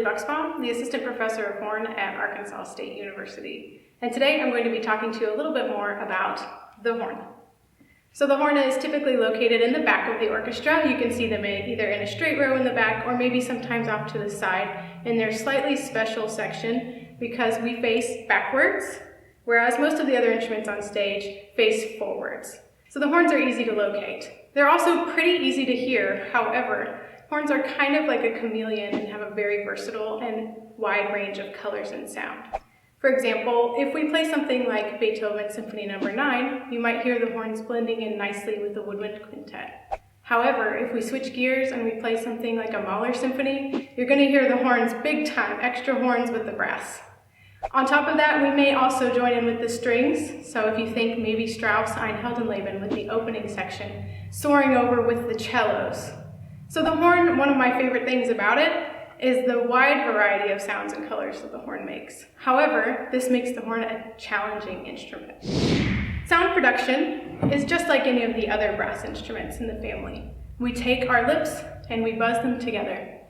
Bucksbaum, the Assistant Professor of Horn at Arkansas State University. And today I'm going to be talking to you a little bit more about the horn. So the horn is typically located in the back of the orchestra. You can see them either in a straight row in the back or maybe sometimes off to the side in their slightly special section because we face backwards, whereas most of the other instruments on stage face forwards. So the horns are easy to locate. They're also pretty easy to hear. However, horns are kind of like a chameleon and have a very versatile and wide range of colors and sound. For example, if we play something like Beethoven's Symphony No. 9, you might hear the horns blending in nicely with the woodwind quintet. However, if we switch gears and we play something like a Mahler symphony, you're going to hear the horns big time, extra horns with the brass. On top of that, we may also join in with the strings. So if you think maybe Strauss, Ein Heldenleben with the opening section, soaring over with the cellos. So the horn, one of my favorite things about it is the wide variety of sounds and colors that the horn makes. However, this makes the horn a challenging instrument. Sound production is just like any of the other brass instruments in the family. We take our lips and we buzz them together.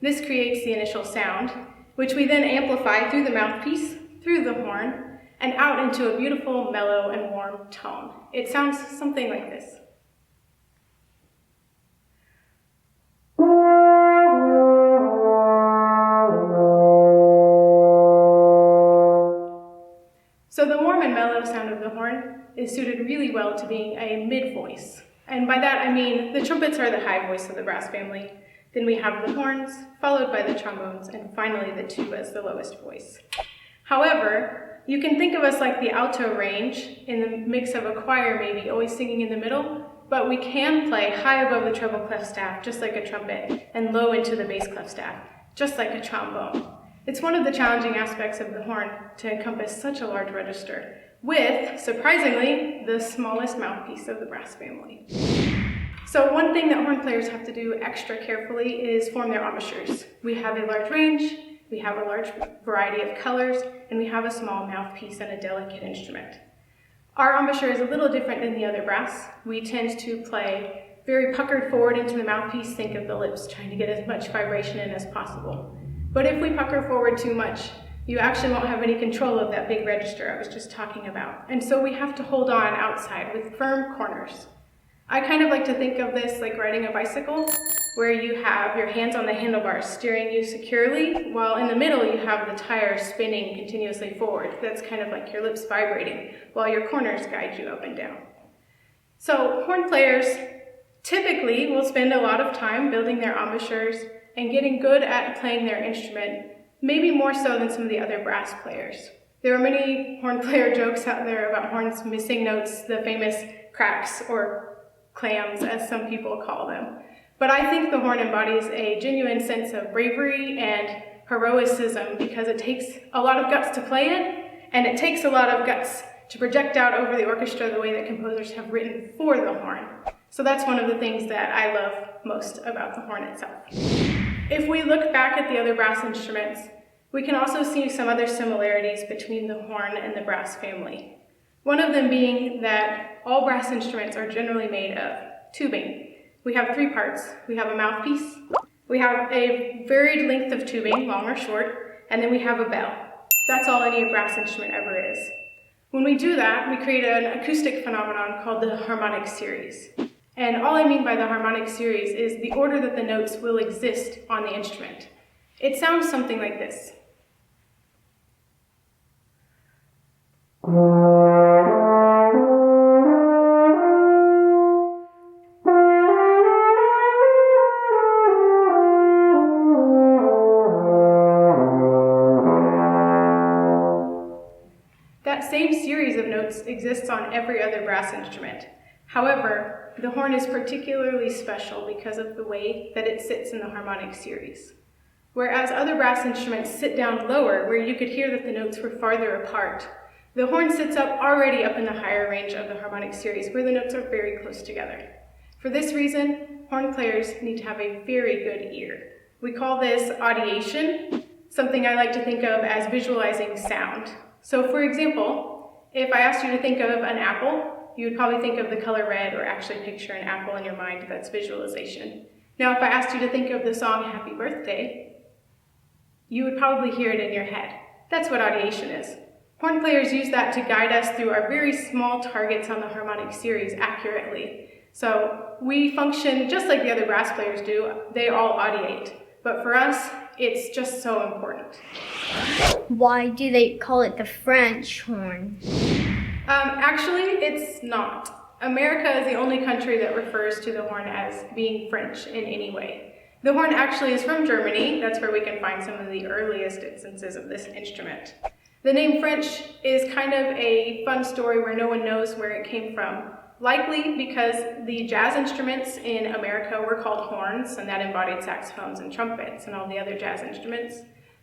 This creates the initial sound, which we then amplify through the mouthpiece, through the horn, and out into a beautiful, mellow, and warm tone. It sounds something like this. So the warm and mellow sound of the horn is suited really well to being a mid-voice. And by that I mean the trumpets are the high voice of the brass family. Then we have the horns, followed by the trombones, and finally the tuba as the lowest voice. However, you can think of us like the alto range in the mix of a choir maybe, always singing in the middle, but we can play high above the treble clef staff, just like a trumpet, and low into the bass clef staff, just like a trombone. It's one of the challenging aspects of the horn to encompass such a large register, with, surprisingly, the smallest mouthpiece of the brass family. So one thing that horn players have to do extra carefully is form their embouchures. We have a large range, we have a large variety of colors, and we have a small mouthpiece and a delicate instrument. Our embouchure is a little different than the other brass. We tend to play very puckered forward into the mouthpiece, think of the lips, trying to get as much vibration in as possible. But if we pucker forward too much, you actually won't have any control of that big register I was just talking about. And so we have to hold on outside with firm corners. I kind of like to think of this like riding a bicycle, where you have your hands on the handlebars steering you securely, while in the middle you have the tire spinning continuously forward. That's kind of like your lips vibrating, while your corners guide you up and down. So horn players typically will spend a lot of time building their embouchures and getting good at playing their instrument, maybe more so than some of the other brass players. There are many horn player jokes out there about horns missing notes, the famous cracks or clams, as some people call them. But I think the horn embodies a genuine sense of bravery and heroicism because it takes a lot of guts to play it, and it takes a lot of guts to project out over the orchestra the way that composers have written for the horn. So that's one of the things that I love most about the horn itself. If we look back at the other brass instruments, we can also see some other similarities between the horn and the brass family. One of them being that all brass instruments are generally made of tubing. We have three parts. We have a mouthpiece, we have a varied length of tubing, long or short, and then we have a bell. That's all any brass instrument ever is. When we do that, we create an acoustic phenomenon called the Harmonic Series. And all I mean by the Harmonic Series is the order that the notes will exist on the instrument. It sounds something like this. That same series of notes exists on every other brass instrument. However, the horn is particularly special because of the way that it sits in the harmonic series. Whereas other brass instruments sit down lower, where you could hear that the notes were farther apart, the horn sits up already up in the higher range of the harmonic series, where the notes are very close together. For this reason, horn players need to have a very good ear. We call this audiation, something I like to think of as visualizing sound. So for example, if I asked you to think of an apple, you would probably think of the color red or actually picture an apple in your mind. That's visualization. Now, if I asked you to think of the song Happy Birthday, you would probably hear it in your head. That's what audiation is. Horn players use that to guide us through our very small targets on the harmonic series accurately. So we function just like the other brass players do. They all audiate. But for us, it's just so important. Why do they call it the French horn? Actually, it's not. America is the only country that refers to the horn as being French in any way. The horn actually is from Germany. That's where we can find some of the earliest instances of this instrument. The name French is kind of a fun story where no one knows where it came from. Likely because the jazz instruments in America were called horns, and that embodied saxophones and trumpets and all the other jazz instruments.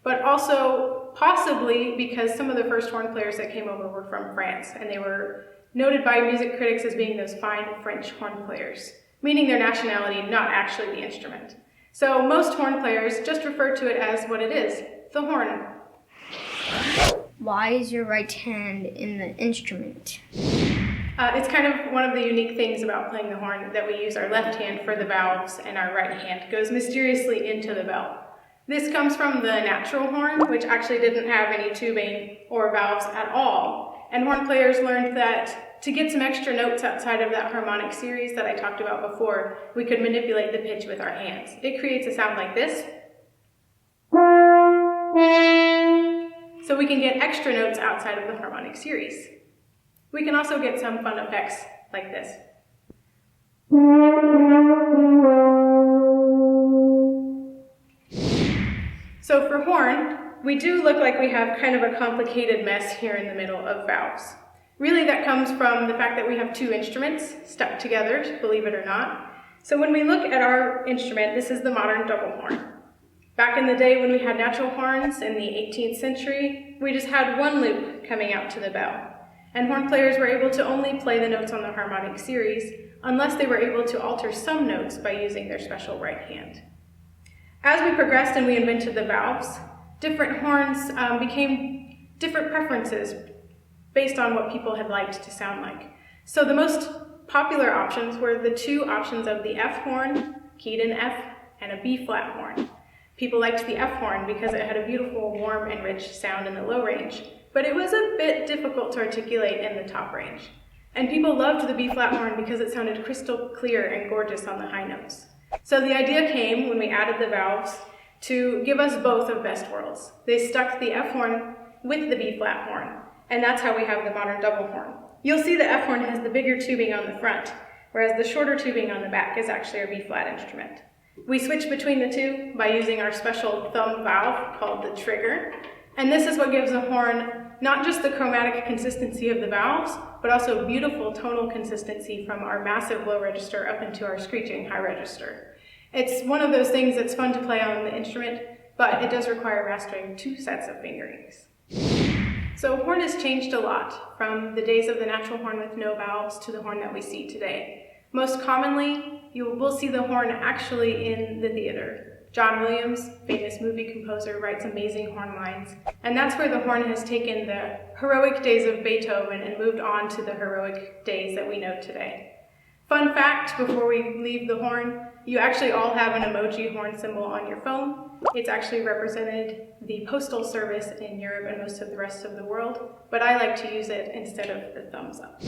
But also possibly because some of the first horn players that came over were from France, and they were noted by music critics as being those fine French horn players, meaning their nationality, not actually the instrument. So most horn players just refer to it as what it is, the horn. Why is your right hand in the instrument? It's kind of one of the unique things about playing the horn that we use our left hand for the valves and our right hand goes mysteriously into the bell. This comes from the natural horn, which actually didn't have any tubing or valves at all. And horn players learned that to get some extra notes outside of that harmonic series that I talked about before, we could manipulate the pitch with our hands. It creates a sound like this. So we can get extra notes outside of the harmonic series. We can also get some fun effects like this. So for horn, we do look like we have kind of a complicated mess here in the middle of valves. Really that comes from the fact that we have two instruments stuck together, believe it or not. So when we look at our instrument, this is the modern double horn. Back in the day when we had natural horns in the 18th century, we just had one loop coming out to the bell. And horn players were able to only play the notes on the harmonic series unless they were able to alter some notes by using their special right hand. As we progressed and we invented the valves, different horns became different preferences based on what people had liked to sound like. So the most popular options were the two options of the F horn, keyed in F, and a B flat horn. People liked the F horn because it had a beautiful, warm, and rich sound in the low range, but it was a bit difficult to articulate in the top range. And people loved the B flat horn because it sounded crystal clear and gorgeous on the high notes. So the idea came when we added the valves to give us both of best worlds. They stuck the F horn with the B flat horn, and that's how we have the modern double horn. You'll see the F horn has the bigger tubing on the front, whereas the shorter tubing on the back is actually our B flat instrument. We switch between the two by using our special thumb valve called the trigger, and this is what gives a horn not just the chromatic consistency of the valves, but also beautiful tonal consistency from our massive low register up into our screeching high register. It's one of those things that's fun to play on the instrument, but it does require mastering two sets of fingerings. So horn has changed a lot from the days of the natural horn with no valves to the horn that we see today. Most commonly, you will see the horn actually in the theater. John Williams, famous movie composer, writes amazing horn lines, and that's where the horn has taken the heroic days of Beethoven and moved on to the heroic days that we know today. Fun fact, before we leave the horn, you actually all have an emoji horn symbol on your phone. It's actually represented the postal service in Europe and most of the rest of the world, but I like to use it instead of the thumbs up.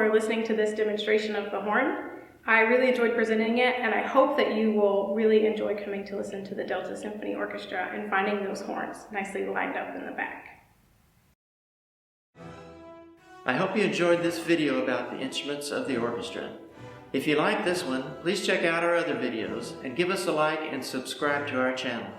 for listening to this demonstration of the horn. I really enjoyed presenting it, and I hope that you will really enjoy coming to listen to the Delta Symphony Orchestra and finding those horns nicely lined up in the back. I hope you enjoyed this video about the instruments of the orchestra. If you like this one, please check out our other videos and give us a like and subscribe to our channel.